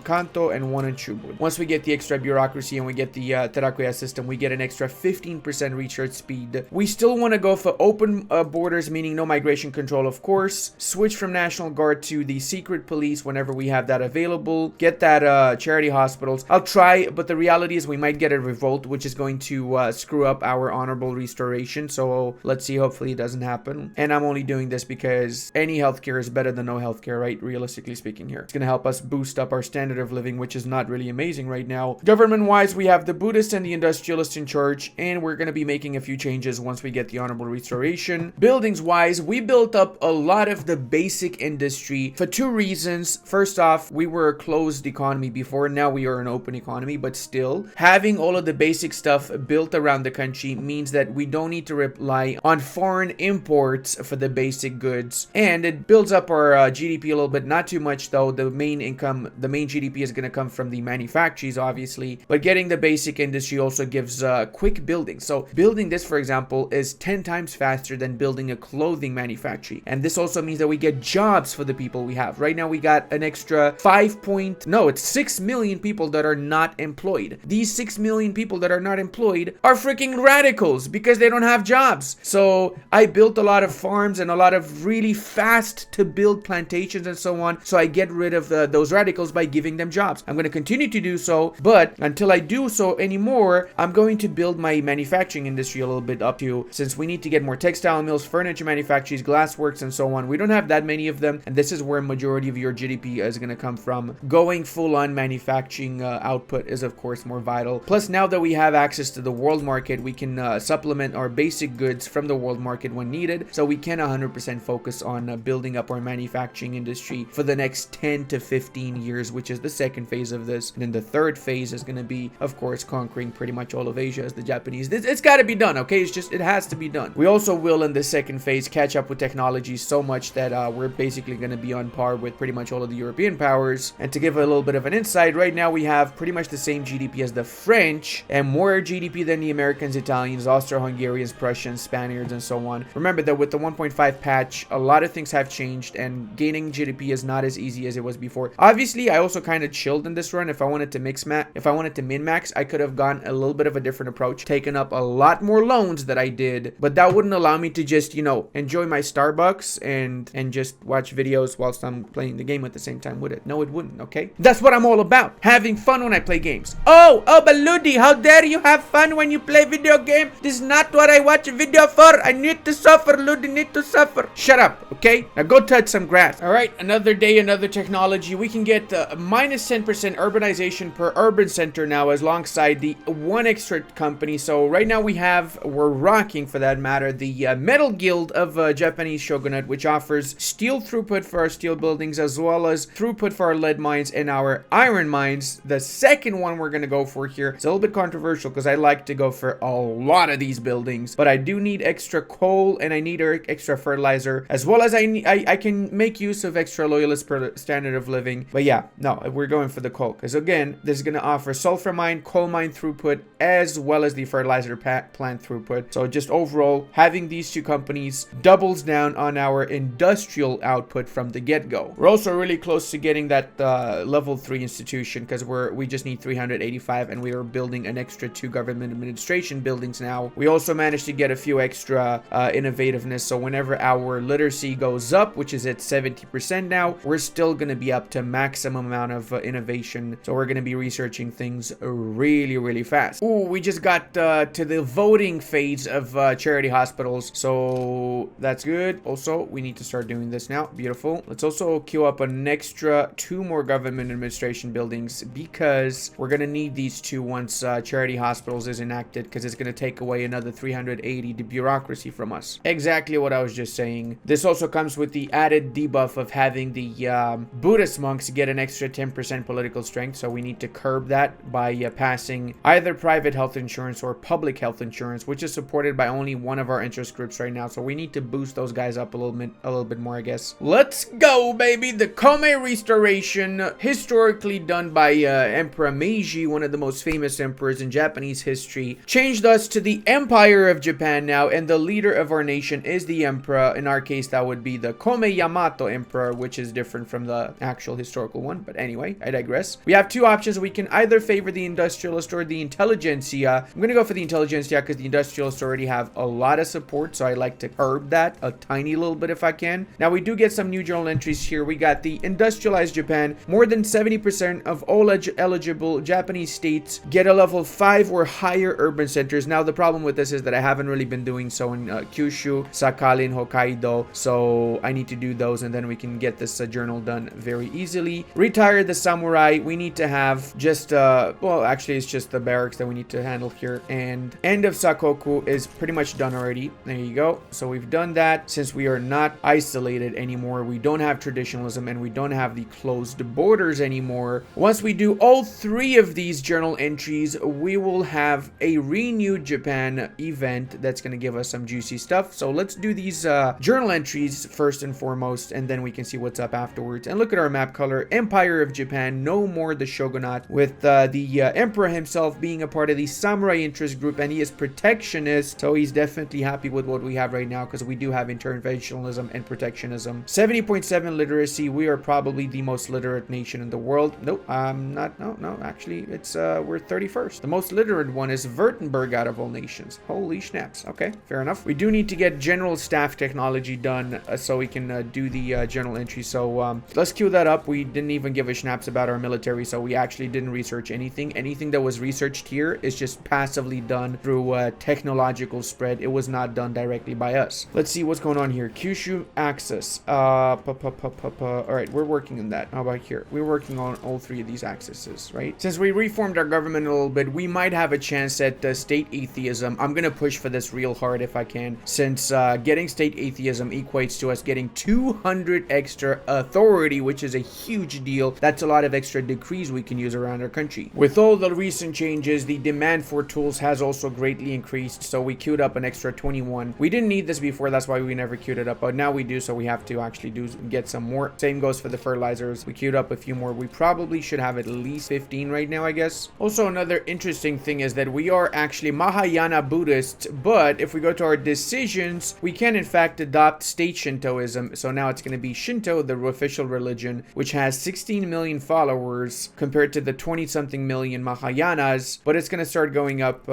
Kanto and one in Chubut. Once we get the extra bureaucracy and we get the Terakoya system, we get an extra 15% recharge speed. We still want to go for open borders, meaning no migration control, of course. Switch from National Guard to the secret police whenever we have that available. Get that charity hospitals. I'll try, but the reality is we might get a revolt, which is going to screw up our honorable restoration. So let's see. Hopefully it doesn't happen. And I'm only doing this because any healthcare is better than no healthcare, right? Realistically speaking here. It's going to help us boost up our standard of living, which is not really amazing right now. Government-wise, we have the Buddhist and the industrialist in charge, and we're going to be making a few changes once we get the Honorable Restoration. Buildings wise, we built up a lot of the basic industry for two reasons. First off, we were a closed economy before, now we are an open economy, but still having all of the basic stuff built around the country means that we don't need to rely on foreign imports for the basic goods, and it builds up our GDP a little bit. Not too much though. The main GDP is going to come from the manufactories, obviously, but getting the basic industry also gives quick building. So building this, for example, is 10 times faster than building a clothing manufactory, and this also means that we get jobs for the people we have. Right now we got an extra 6 million people that are not employed. These 6 million people that are not employed are freaking radicals because they don't have jobs. So I built a lot of farms and a lot of really fast to build plantations and so on, so I get rid of those radicals by giving them jobs. I'm going to continue to do so, but until I do so anymore, I'm going to build my manufacturing industry a little bit up to, since we need to get more textile mills, furniture manufacturers, glassworks, and so on. We don't have that many of them, and this is where majority of your GDP is going to come from. Going full on manufacturing output is of course more vital. Plus, now that we have access to the world market, we can supplement our basic goods from the world market when needed, so we can 100% focus on building up our manufacturing industry for the next 10 to 15 years, which is the second phase of this. And then the third phase is going to be, of course, conquering pretty much all of Asia as the Japanese. It's got to be done, okay? It has to be done. We also will, in the second phase, catch up with technology so much that we're basically going to be on par with pretty much all of the European powers. And to give a little bit of an insight, right now we have pretty much the same GDP as the French, and more GDP than the Americans, Italians, Austro-Hungarians, Prussians, Spaniards, and so on. Remember that with the 1.5 patch, a lot of things have changed, and gaining GDP is not as easy as it was before. Obviously, I also kind of chilled in this run. If I wanted to min-max, I could have gone a little bit of a different approach, taken up a lot more loans that I did, but that wouldn't allow me to just, enjoy my Starbucks and just watch videos whilst I'm playing the game at the same time, would it? No, it wouldn't, okay? That's what I'm all about, having fun when I play games. Oh, but Ludi, how dare you have fun when you play video game? This is not what I watch a video for. I need to suffer, Ludi, need to suffer. Shut up, okay? Now go touch some grass. All right, another day, another technology. We can get minus 10% urbanization per urban center now, alongside the one extra company. So right now we're rocking, for that matter, the Metal Guild of Japanese Shogunate, which offers steel throughput for our steel buildings, as well as throughput for our lead mines and our iron mines. The second one we're going to go for here, it's a little bit controversial because I like to go for a lot of these buildings, but I do need extra coal and I need extra fertilizer, as well as I can make use of extra loyalists per standard of living. But yeah, no, we're going for the coal, because again, this is going to offer sulfur mine, coal mine throughput, as well as the fertilizer plant throughput. So just overall, having these two companies doubles down on our industrial output from the get-go. We're also really close to getting that level 3 institution, because we just need 385, and we are building an extra 2 government administration buildings now. We also managed to get a few extra innovativeness, so whenever our literacy goes up, which is at 70% now, we're still going to be up to maximum amount of innovation. So we're going to be researching things really, really fast. Ooh, we just got to the voting phase of charity hospitals, so that's good. Also, we need to start doing this now. Beautiful. Let's also queue up an extra 2 more government administration buildings, because we're going to need these 2 once charity hospitals is enacted, because it's going to take away another 380 bureaucracy from us. Exactly what I was just saying. This also comes with the added debuff of having the Buddhist monks get an extra 10% political strength, so we need to curb that by passing either private health insurance or public health insurance, which is supported by only one of our interest groups right now, so we need to boost those guys up a little bit more, I guess. Let's go, baby! The Meiji Restoration, historically done by Emperor Meiji, one of the most famous emperors in Japanese history, changed us to the Empire of Japan now, and the leader of our nation is the emperor. In our case, that would be the Kome Yamato Emperor, which is different from the actual historical one, but anyway, I digress. We have 2 options. We can either favor the industrialist or the intelligentsia. I'm gonna go for the intelligentsia because the industrialists already have a lot of support, so I like to curb that a tiny little bit if I can. Now, we do get some new journal entries here. We got the industrialized Japan. More than 70% of all eligible Japanese states get a level 5 or higher urban centers. Now, the problem with this is that I haven't really been doing so in Kyushu, Sakhalin, Hokkaido, so I need to do those, and then we can get this journal done very easily. Retire the samurai. We need to have just well, actually it's just the barracks that we need to panel here, and end of Sakoku is pretty much done already. There you go. So we've done that. Since we are not isolated anymore, we don't have traditionalism, and we don't have the closed borders anymore. Once we do all 3 of these journal entries, we will have a renewed Japan event that's going to give us some juicy stuff. So let's do these journal entries first and foremost, and then we can see what's up afterwards. And look at our map color. Empire of Japan, no more the shogunate, with the emperor himself being a part of the samurai interest group, and he is protectionist, so he's definitely happy with what we have right now, because we do have interventionism and protectionism. 70.7 literacy. We are probably the most literate nation in the world. Nope, not. No, actually, it's we're 31st. The most literate one is Württemberg out of all nations. Holy snaps. Okay, fair enough. We do need to get general staff technology done so we can do the journal entry. So let's queue that up. We didn't even give a schnaps about our military, so we actually didn't research anything. Anything that was researched here is just passively done through technological spread. It was not done directly by us. Let's see what's going on here. Kyushu axis. All right, we're working on that. How about here? We're working on all 3 of these axes, right? Since we reformed our government a little bit, we might have a chance at state atheism. I'm gonna push for this real hard if I can, since getting state atheism equates to us getting 200 extra authority, which is a huge deal. That's a lot of extra decrees we can use around our country. With all the recent changes, the demand for tools has also greatly increased, so we queued up an extra 21. We didn't need this before, that's why we never queued it up, but now we do, so we have to actually get some more. Same goes for the fertilizers. We queued up a few more. We probably should have at least 15 right now, I guess. Also, another interesting thing is that we are actually Mahayana Buddhists, but if we go to our decisions, we can in fact adopt state Shintoism. So now it's going to be Shinto, the official religion, which has 16 million followers compared to the 20-something million Mahayanas, but it's going to start going up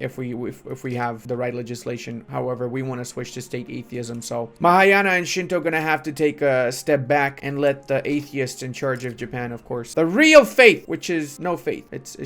if we have the right legislation. However, we want to switch to state atheism, so Mahayana and Shinto going to have to take a step back and let the atheists in charge of Japan, of course. The real faith, which is no faith. It's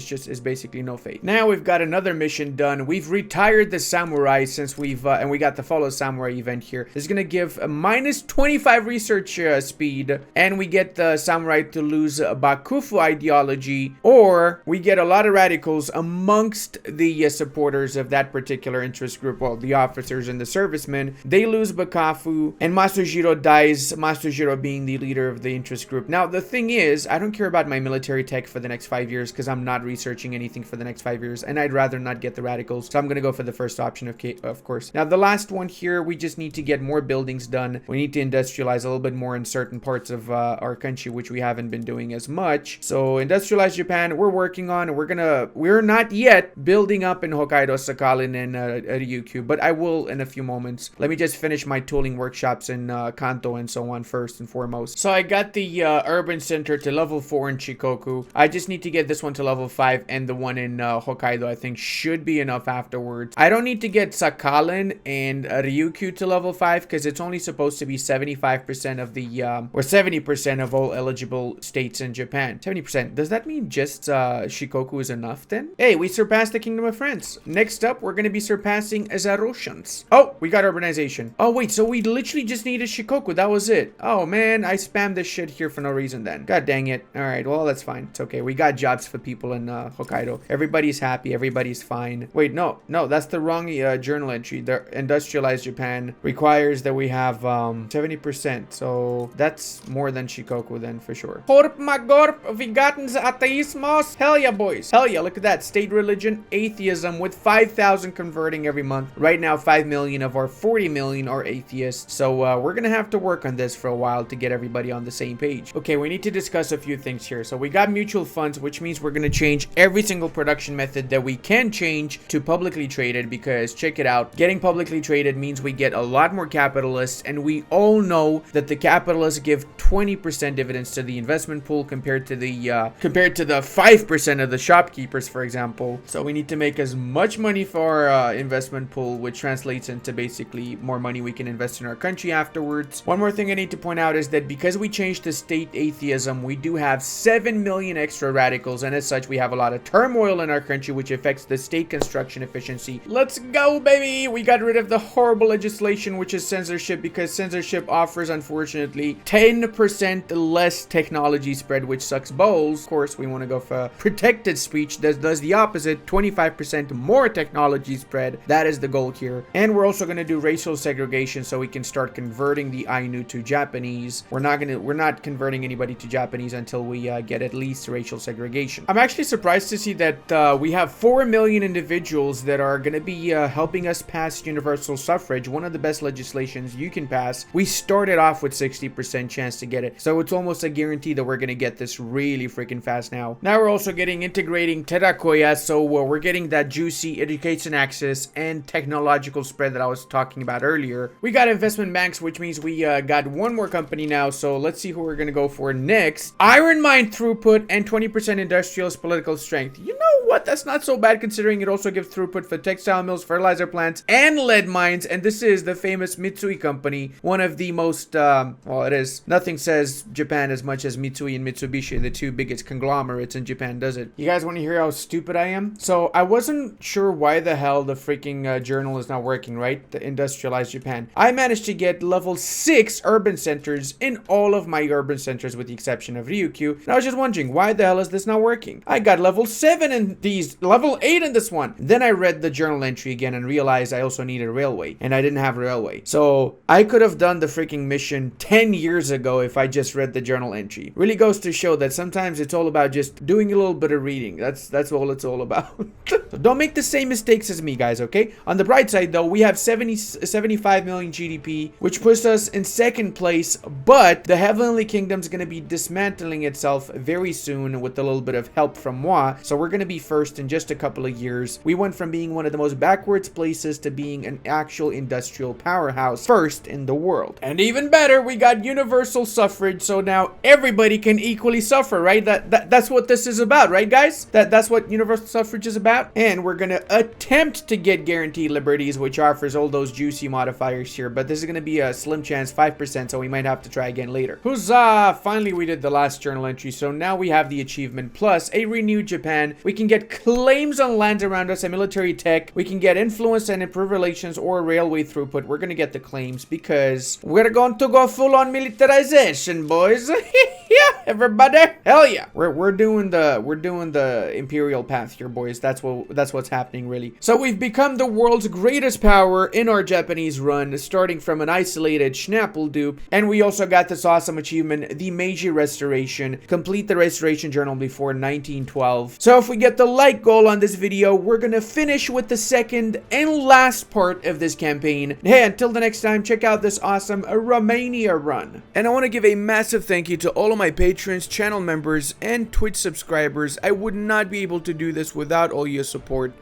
basically no faith. Now we've got another mission done. We've retired the samurai since we've and we got the follow samurai event here. This is gonna give a minus 25 research speed, and we get the samurai to lose Bakufu ideology, or we get a lot of radicals amongst the supporters of that particular interest group. Well, the officers and the servicemen, they lose Bakafu, and Masujiro dies, Masujiro being the leader of the interest group. Now, the thing is, I don't care about my military tech for the next 5 years because I'm not researching anything for the next 5 years, and I'd rather not get the radicals, so I'm going to go for the first option, of course. Now, the last one here, we just need to get more buildings done. We need to industrialize a little bit more in certain parts of our country, which we haven't been doing as much. So, industrialize Japan, we're working on. We're not yet building up in Hokkaido, Sakhalin, and Ryukyu, but I will in a few moments. Let me just finish my tooling workshops in Kanto and so on first and foremost. So I got the urban center to level 4 in Shikoku. I just need to get this one to level 5, and the one in Hokkaido I think should be enough afterwards. I don't need to get Sakhalin and Ryukyu to level 5 because it's only supposed to be 75% of the or 70% of all eligible states in Japan. 70%. Does that mean just Shikoku is enough then? Hey, we surpassed the Kingdom of France. Next up, we're going to be surpassing Zaroshans. Oh, we got urbanization. Oh, wait, so we literally just needed Shikoku. That was it. Oh, man, I spammed this shit here for no reason then. God dang it. All right, well, that's fine. It's okay. We got jobs for people in Hokkaido. Everybody's happy. Everybody's fine. Wait, no, that's the wrong journal entry. The industrialized Japan requires that we have 70%. So that's more than Shikoku then for sure. Horp magorp vigatens atheismos. Hell yeah, boys. Hell yeah, look at that. State religion, atheism with 5,000 converting every month. Right now, 5 million of our 40 million are atheists. So we're gonna have to work on this for a while to get everybody on the same page. Okay, we need to discuss a few things here. So we got mutual funds, which means we're gonna change every single production method that we can change to publicly traded, because check it out, getting publicly traded means we get a lot more capitalists, and we all know that the capitalists give 20% dividends to the investment pool compared to the 5% of the shopkeepers, for example. So we need to make as much money for our investment pool, which translates into basically more money we can invest in our country afterwards. One more thing I need to point out is that because we changed to state atheism, we do have 7 million extra radicals, and as such we have a lot of turmoil in our country, which affects the state construction efficiency. Let's go, baby! We got rid of the horrible legislation, which is censorship, because censorship offers, unfortunately, 10% less technology spread, which sucks balls. Of course, we want to go for protected speech that does the opposite, deficit, 25% more technology spread. That is the goal here. And we're also going to do racial segregation so we can start converting the Ainu to Japanese. We're not converting anybody to Japanese until we get at least racial segregation. I'm actually surprised to see that we have 4 million individuals that are going to be helping us pass universal suffrage, one of the best legislations you can pass. We started off with 60% chance to get it, so it's almost a guarantee that we're going to get this really freaking fast now. Now we're also getting integrating Terakoya, so we're getting that juicy education access and technological spread that I was talking about earlier. We got investment banks, which means we got one more company now, so let's see who we're going to go for next. Iron mine throughput and 20% industrialist political strength. You know what? That's not so bad considering it also gives throughput for textile mills, fertilizer plants, and lead mines. And this is the famous Mitsui company, one of the most, well, it is. Nothing says Japan as much as Mitsui and Mitsubishi, the two biggest conglomerates in Japan, does it? You guys want to hear how stupid I am? So I wasn't sure why the hell the freaking journal is not working, right? The Industrialized Japan. I managed to get level 6 urban centers in all of my urban centers with the exception of Ryukyu. And I was just wondering, why the hell is this not working? I got level 7 in these, level 8 in this one. Then I read the journal entry again and realized I also needed a railway, and I didn't have a railway. So I could have done the freaking mission 10 years ago if I just read the journal entry. Really goes to show that sometimes it's all about just doing a little bit of reading. That's all it's all about. So don't make the same mistakes as me, guys, okay? On the bright side, though, we have 75 million GDP, which puts us in second place, but the Heavenly Kingdom's going to be dismantling itself very soon with a little bit of help from moi, so we're going to be first in just a couple of years. We went from being one of the most backwards places to being an actual industrial powerhouse, first in the world. And even better, we got universal suffrage, so now everybody can equally suffer, right? That's what this is about, right, guys? That's what universal suffrage is about. And we're going to attempt to get guaranteed liberties, which offers all those juicy modifiers here, but this is going to be a slim chance, 5%, so we might have to try again later. Huzzah! Finally, we did the last journal entry, so now we have the achievement plus a renewed Japan. We can get claims on lands around us and military tech. We can get influence and improve relations or railway throughput. We're going to get the claims because we're going to go full on militarization, boys. Yeah, everybody. Hell yeah. We're doing the imperial path here, boys. That's what's happening, really. So we've become the world's greatest power in our Japanese run, starting from an isolated Schnapple dupe. And we also got this awesome achievement, the Meiji Restoration. Complete the Restoration Journal before 1912. So if we get the like goal on this video, we're gonna finish with the second and last part of this campaign. Hey, until the next time, check out this awesome Romania run. And I want to give a massive thank you to all of my patrons, channel members, and Twitch subscribers. I would not be able to do this without all your support.